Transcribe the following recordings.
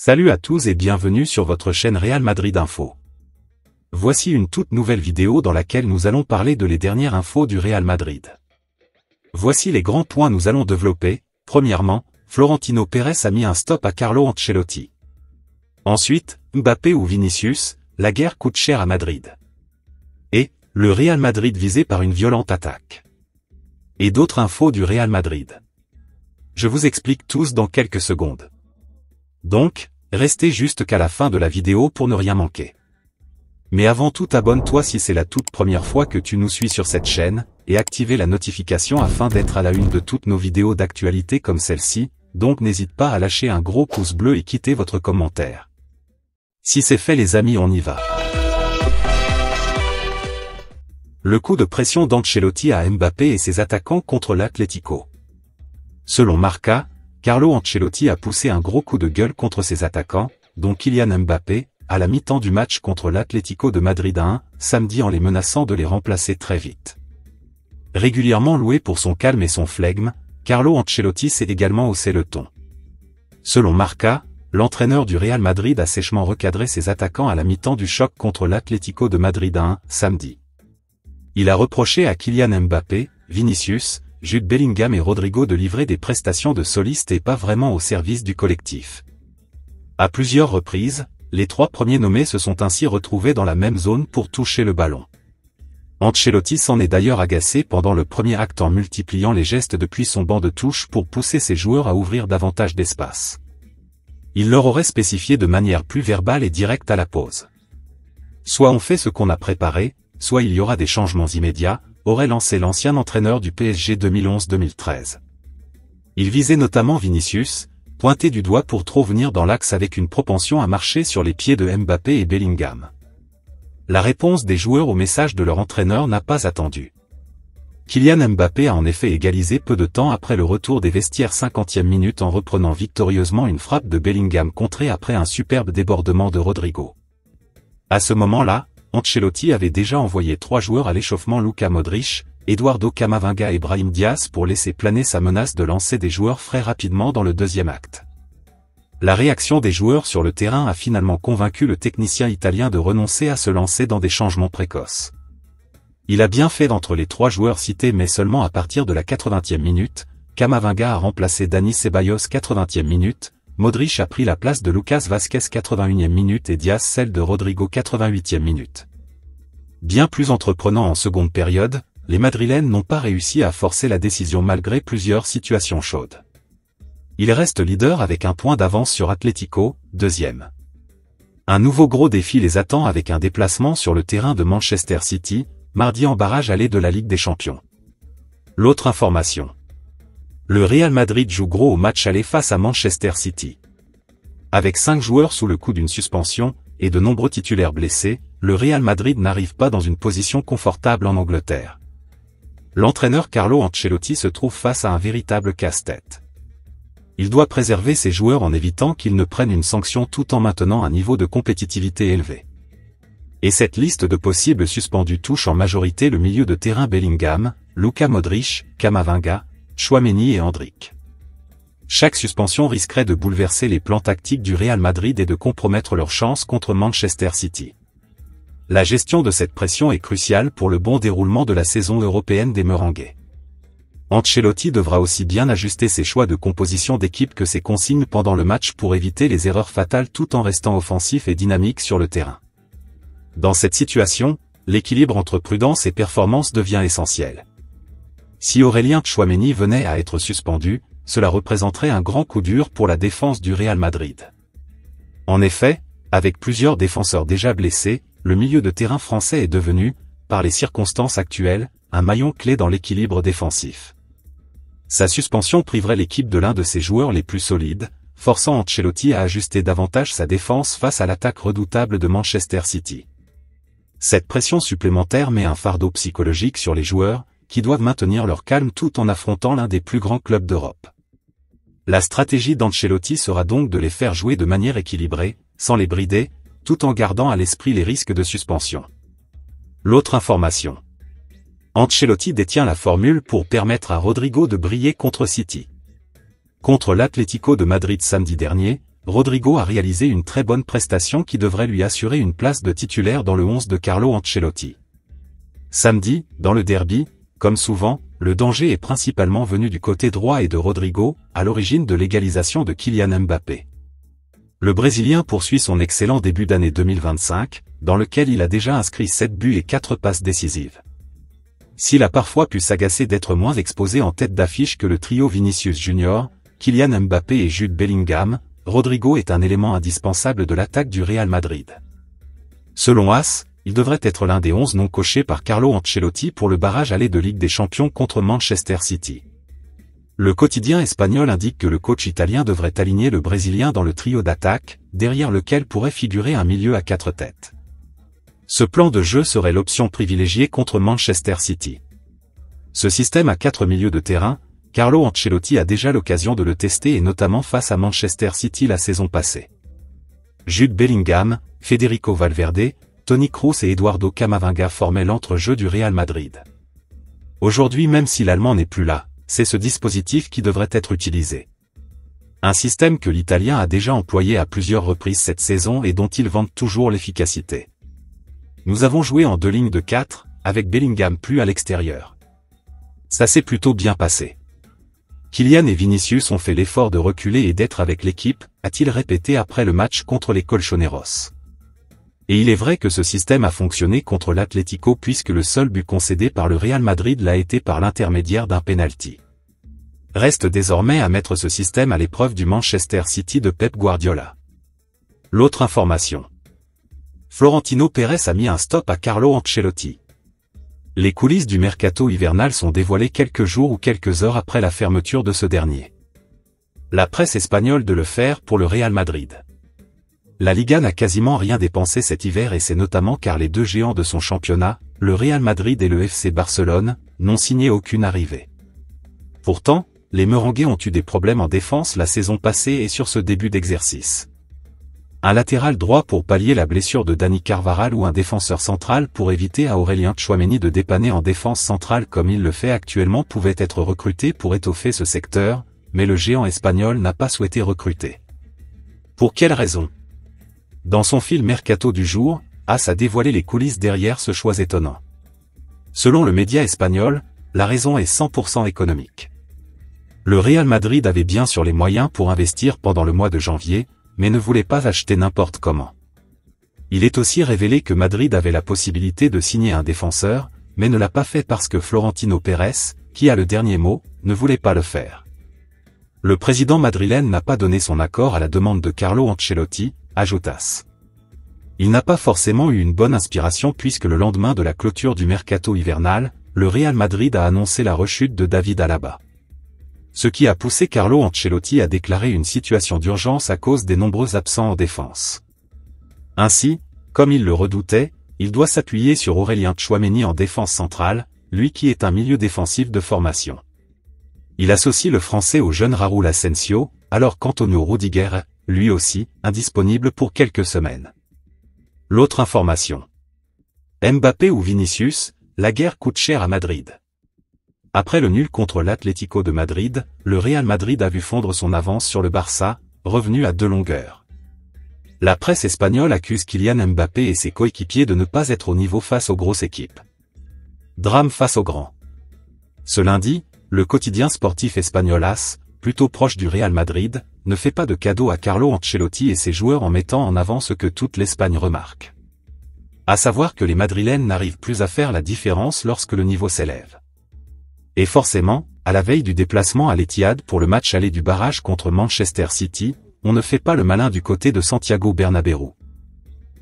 Salut à tous et bienvenue sur votre chaîne Real Madrid Info. Voici une toute nouvelle vidéo dans laquelle nous allons parler de les dernières infos du Real Madrid. Voici les grands points nous allons développer. Premièrement, Florentino Pérez a mis un stop à Carlo Ancelotti. Ensuite, Mbappé ou Vinicius, la guerre coûte cher à Madrid. Et, le Real Madrid visé par une violente attaque. Et d'autres infos du Real Madrid. Je vous explique tous dans quelques secondes. Donc, restez juste qu'à la fin de la vidéo pour ne rien manquer. Mais avant tout, abonne-toi si c'est la toute première fois que tu nous suis sur cette chaîne, et activez la notification afin d'être à la une de toutes nos vidéos d'actualité comme celle-ci, donc n'hésite pas à lâcher un gros pouce bleu et quitter votre commentaire. Si c'est fait les amis, on y va. Le coup de pression d'Ancelotti à Mbappé et ses attaquants contre l'Atlético. Selon Marca, Carlo Ancelotti a poussé un gros coup de gueule contre ses attaquants, dont Kylian Mbappé, à la mi-temps du match contre l'Atlético de Madrid 1, samedi en les menaçant de les remplacer très vite. Régulièrement loué pour son calme et son flegme, Carlo Ancelotti s'est également haussé le ton. Selon Marca, l'entraîneur du Real Madrid a sèchement recadré ses attaquants à la mi-temps du choc contre l'Atlético de Madrid 1, samedi. Il a reproché à Kylian Mbappé, Vinicius, Jude Bellingham et Rodrigo de livrer des prestations de solistes et pas vraiment au service du collectif. À plusieurs reprises, les trois premiers nommés se sont ainsi retrouvés dans la même zone pour toucher le ballon. Ancelotti s'en est d'ailleurs agacé pendant le premier acte en multipliant les gestes depuis son banc de touche pour pousser ses joueurs à ouvrir davantage d'espace. Il leur aurait spécifié de manière plus verbale et directe à la pause. Soit on fait ce qu'on a préparé, soit il y aura des changements immédiats, aurait lancé l'ancien entraîneur du PSG 2011-2013. Il visait notamment Vinicius, pointé du doigt pour trop venir dans l'axe avec une propension à marcher sur les pieds de Mbappé et Bellingham. La réponse des joueurs au message de leur entraîneur n'a pas attendu. Kylian Mbappé a en effet égalisé peu de temps après le retour des vestiaires 50e minute en reprenant victorieusement une frappe de Bellingham contrée après un superbe débordement de Rodrigo. À ce moment-là, Ancelotti avait déjà envoyé 3 joueurs à l'échauffement: Luka Modric, Eduardo Camavinga et Brahim Diaz pour laisser planer sa menace de lancer des joueurs frais rapidement dans le deuxième acte. La réaction des joueurs sur le terrain a finalement convaincu le technicien italien de renoncer à se lancer dans des changements précoces. Il a bien fait d'entre les 3 joueurs cités, mais seulement à partir de la 80e minute, Camavinga a remplacé Dani Ceballos 80e minute, Modric a pris la place de Lucas Vazquez 81e minute et Diaz celle de Rodrigo 88e minute. Bien plus entreprenant en seconde période, les Madrilènes n'ont pas réussi à forcer la décision malgré plusieurs situations chaudes. Il reste leader avec un point d'avance sur Atlético, deuxième. Un nouveau gros défi les attend avec un déplacement sur le terrain de Manchester City, mardi en barrage aller de la Ligue des Champions. L'autre information. Le Real Madrid joue gros au match aller face à Manchester City. Avec 5 joueurs sous le coup d'une suspension, et de nombreux titulaires blessés, le Real Madrid n'arrive pas dans une position confortable en Angleterre. L'entraîneur Carlo Ancelotti se trouve face à un véritable casse-tête. Il doit préserver ses joueurs en évitant qu'ils ne prennent une sanction tout en maintenant un niveau de compétitivité élevé. Et cette liste de possibles suspendus touche en majorité le milieu de terrain Bellingham, Luka Modric, Camavinga, Tchouaméni et Endrick. Chaque suspension risquerait de bouleverser les plans tactiques du Real Madrid et de compromettre leurs chances contre Manchester City. La gestion de cette pression est cruciale pour le bon déroulement de la saison européenne des Merengues. Ancelotti devra aussi bien ajuster ses choix de composition d'équipe que ses consignes pendant le match pour éviter les erreurs fatales tout en restant offensif et dynamique sur le terrain. Dans cette situation, l'équilibre entre prudence et performance devient essentiel. Si Aurélien Tchouaméni venait à être suspendu, cela représenterait un grand coup dur pour la défense du Real Madrid. En effet, avec plusieurs défenseurs déjà blessés, le milieu de terrain français est devenu, par les circonstances actuelles, un maillon clé dans l'équilibre défensif. Sa suspension priverait l'équipe de l'un de ses joueurs les plus solides, forçant Ancelotti à ajuster davantage sa défense face à l'attaque redoutable de Manchester City. Cette pression supplémentaire met un fardeau psychologique sur les joueurs, qui doivent maintenir leur calme tout en affrontant l'un des plus grands clubs d'Europe. La stratégie d'Ancelotti sera donc de les faire jouer de manière équilibrée, sans les brider, tout en gardant à l'esprit les risques de suspension. L'autre information. Ancelotti détient la formule pour permettre à Rodrigo de briller contre City. Contre l'Atlético de Madrid samedi dernier, Rodrigo a réalisé une très bonne prestation qui devrait lui assurer une place de titulaire dans le 11 de Carlo Ancelotti. Samedi, dans le derby, comme souvent, le danger est principalement venu du côté droit et de Rodrigo, à l'origine de l'égalisation de Kylian Mbappé. Le Brésilien poursuit son excellent début d'année 2025, dans lequel il a déjà inscrit 7 buts et 4 passes décisives. S'il a parfois pu s'agacer d'être moins exposé en tête d'affiche que le trio Vinicius Junior, Kylian Mbappé et Jude Bellingham, Rodrigo est un élément indispensable de l'attaque du Real Madrid. Selon AS, il devrait être l'un des 11 non cochés par Carlo Ancelotti pour le barrage aller de Ligue des Champions contre Manchester City. Le quotidien espagnol indique que le coach italien devrait aligner le Brésilien dans le trio d'attaque, derrière lequel pourrait figurer un milieu à 4 têtes. Ce plan de jeu serait l'option privilégiée contre Manchester City. Ce système à 4 milieux de terrain, Carlo Ancelotti a déjà l'occasion de le tester et notamment face à Manchester City la saison passée. Jude Bellingham, Federico Valverde, Toni Kroos et Eduardo Camavinga formaient l'entrejeu du Real Madrid. Aujourd'hui, même si l'Allemand n'est plus là, c'est ce dispositif qui devrait être utilisé. Un système que l'Italien a déjà employé à plusieurs reprises cette saison et dont il vante toujours l'efficacité. Nous avons joué en 2 lignes de 4, avec Bellingham plus à l'extérieur. Ça s'est plutôt bien passé. Kylian et Vinicius ont fait l'effort de reculer et d'être avec l'équipe, a-t-il répété après le match contre les Colchoneros. Et il est vrai que ce système a fonctionné contre l'Atlético puisque le seul but concédé par le Real Madrid l'a été par l'intermédiaire d'un penalty. Reste désormais à mettre ce système à l'épreuve du Manchester City de Pep Guardiola. L'autre information. Florentino Pérez a mis un stop à Carlo Ancelotti. Les coulisses du mercato hivernal sont dévoilées quelques jours ou quelques heures après la fermeture de ce dernier. La presse espagnole de le faire pour le Real Madrid. La Liga n'a quasiment rien dépensé cet hiver et c'est notamment car les deux géants de son championnat, le Real Madrid et le FC Barcelone, n'ont signé aucune arrivée. Pourtant, les Merengues ont eu des problèmes en défense la saison passée et sur ce début d'exercice. Un latéral droit pour pallier la blessure de Dani Carvajal ou un défenseur central pour éviter à Aurélien Tchouaméni de dépanner en défense centrale comme il le fait actuellement pouvait être recruté pour étoffer ce secteur, mais le géant espagnol n'a pas souhaité recruter. Pour quelle raison? Dans son fil Mercato du jour, AS a dévoilé les coulisses derrière ce choix étonnant. Selon le média espagnol, la raison est 100% économique. Le Real Madrid avait bien sûr les moyens pour investir pendant le mois de janvier, mais ne voulait pas acheter n'importe comment. Il est aussi révélé que Madrid avait la possibilité de signer un défenseur, mais ne l'a pas fait parce que Florentino Pérez, qui a le dernier mot, ne voulait pas le faire. Le président madrilène n'a pas donné son accord à la demande de Carlo Ancelotti, ajoute AS. Il n'a pas forcément eu une bonne inspiration puisque le lendemain de la clôture du mercato hivernal, le Real Madrid a annoncé la rechute de David Alaba. Ce qui a poussé Carlo Ancelotti à déclarer une situation d'urgence à cause des nombreux absents en défense. Ainsi, comme il le redoutait, il doit s'appuyer sur Aurélien Tchouaméni en défense centrale, lui qui est un milieu défensif de formation. Il associe le français au jeune Raúl Asensio, alors qu'Antonio Rudiger, lui aussi, indisponible pour quelques semaines. L'autre information. Mbappé ou Vinicius, la guerre coûte cher à Madrid. Après le nul contre l'Atlético de Madrid, le Real Madrid a vu fondre son avance sur le Barça, revenu à 2 longueurs. La presse espagnole accuse Kylian Mbappé et ses coéquipiers de ne pas être au niveau face aux grosses équipes. Drame face aux grands. Ce lundi, le quotidien sportif espagnol AS, plutôt proche du Real Madrid, ne fait pas de cadeau à Carlo Ancelotti et ses joueurs en mettant en avant ce que toute l'Espagne remarque. À savoir que les Madrilènes n'arrivent plus à faire la différence lorsque le niveau s'élève. Et forcément, à la veille du déplacement à l'Etihad pour le match aller du barrage contre Manchester City, on ne fait pas le malin du côté de Santiago Bernabéu.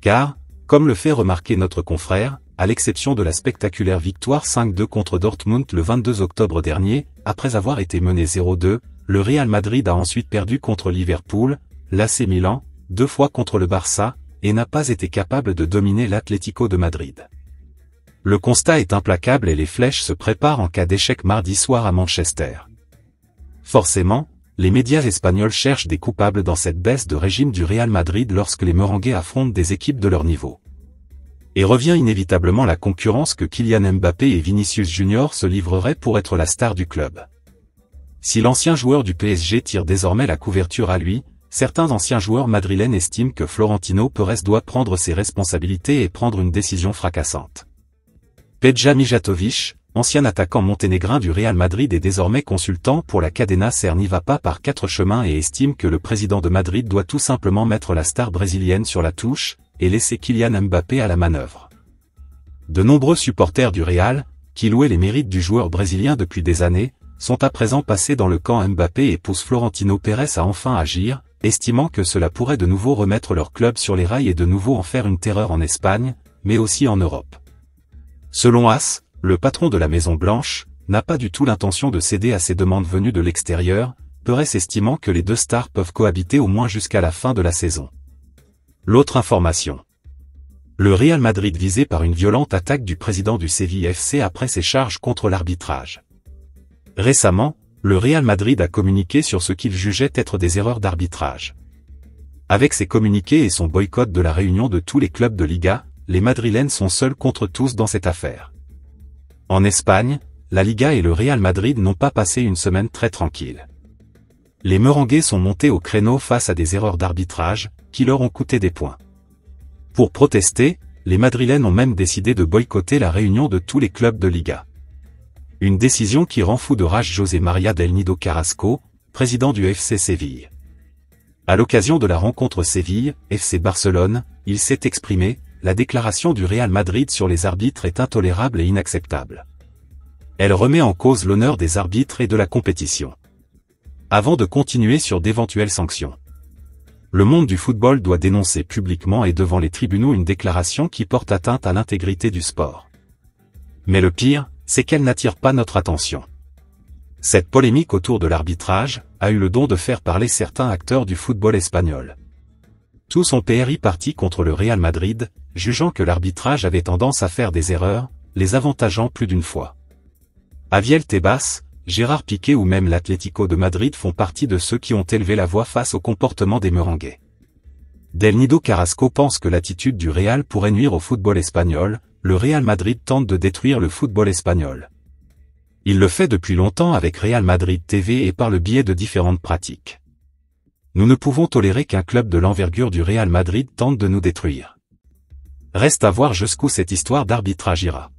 Car, comme le fait remarquer notre confrère, à l'exception de la spectaculaire victoire 5-2 contre Dortmund le 22 octobre dernier, après avoir été mené 0-2, le Real Madrid a ensuite perdu contre Liverpool, l'AC Milan, 2 fois contre le Barça, et n'a pas été capable de dominer l'Atlético de Madrid. Le constat est implacable et les flèches se préparent en cas d'échec mardi soir à Manchester. Forcément, les médias espagnols cherchent des coupables dans cette baisse de régime du Real Madrid lorsque les Merengues affrontent des équipes de leur niveau. Et revient inévitablement la concurrence que Kylian Mbappé et Vinicius Junior se livreraient pour être la star du club. Si l'ancien joueur du PSG tire désormais la couverture à lui, certains anciens joueurs madrilènes estiment que Florentino Pérez doit prendre ses responsabilités et prendre une décision fracassante. Peja Mijatovic, ancien attaquant monténégrin du Real Madrid et désormais consultant pour la cadena SER, n'y va pas par quatre chemins et estime que le président de Madrid doit tout simplement mettre la star brésilienne sur la touche et laisser Kylian Mbappé à la manœuvre. De nombreux supporters du Real, qui louaient les mérites du joueur brésilien depuis des années, sont à présent passés dans le camp Mbappé et poussent Florentino Pérez à enfin agir, estimant que cela pourrait de nouveau remettre leur club sur les rails et de nouveau en faire une terreur en Espagne, mais aussi en Europe. Selon AS, le patron de la Maison Blanche n'a pas du tout l'intention de céder à ces demandes venues de l'extérieur, Pérez estimant que les deux stars peuvent cohabiter au moins jusqu'à la fin de la saison. L'autre information. Le Real Madrid visé par une violente attaque du président du Séville FC après ses charges contre l'arbitrage. Récemment, le Real Madrid a communiqué sur ce qu'il jugeait être des erreurs d'arbitrage. Avec ses communiqués et son boycott de la réunion de tous les clubs de Liga, les Madrilènes sont seuls contre tous dans cette affaire. En Espagne, la Liga et le Real Madrid n'ont pas passé une semaine très tranquille. Les Merengues sont montés au créneau face à des erreurs d'arbitrage, qui leur ont coûté des points. Pour protester, les Madrilènes ont même décidé de boycotter la réunion de tous les clubs de Liga. Une décision qui rend fou de rage José María del Nido Carrasco, président du FC Séville. À l'occasion de la rencontre Séville-FC Barcelone, il s'est exprimé: la déclaration du Real Madrid sur les arbitres est intolérable et inacceptable. Elle remet en cause l'honneur des arbitres et de la compétition. Avant de continuer sur d'éventuelles sanctions. Le monde du football doit dénoncer publiquement et devant les tribunaux une déclaration qui porte atteinte à l'intégrité du sport. Mais le pire, c'est qu'elle n'attire pas notre attention. Cette polémique autour de l'arbitrage a eu le don de faire parler certains acteurs du football espagnol. Tous ont PRI parti contre le Real Madrid, jugeant que l'arbitrage avait tendance à faire des erreurs, les avantageant plus d'une fois. Aviel Tebas, Gérard Piqué ou même l'Atlético de Madrid font partie de ceux qui ont élevé la voix face au comportement des Merengues. Del Nido Carrasco pense que l'attitude du Real pourrait nuire au football espagnol, le Real Madrid tente de détruire le football espagnol. Il le fait depuis longtemps avec Real Madrid TV et par le biais de différentes pratiques. Nous ne pouvons tolérer qu'un club de l'envergure du Real Madrid tente de nous détruire. Reste à voir jusqu'où cette histoire d'arbitrage ira.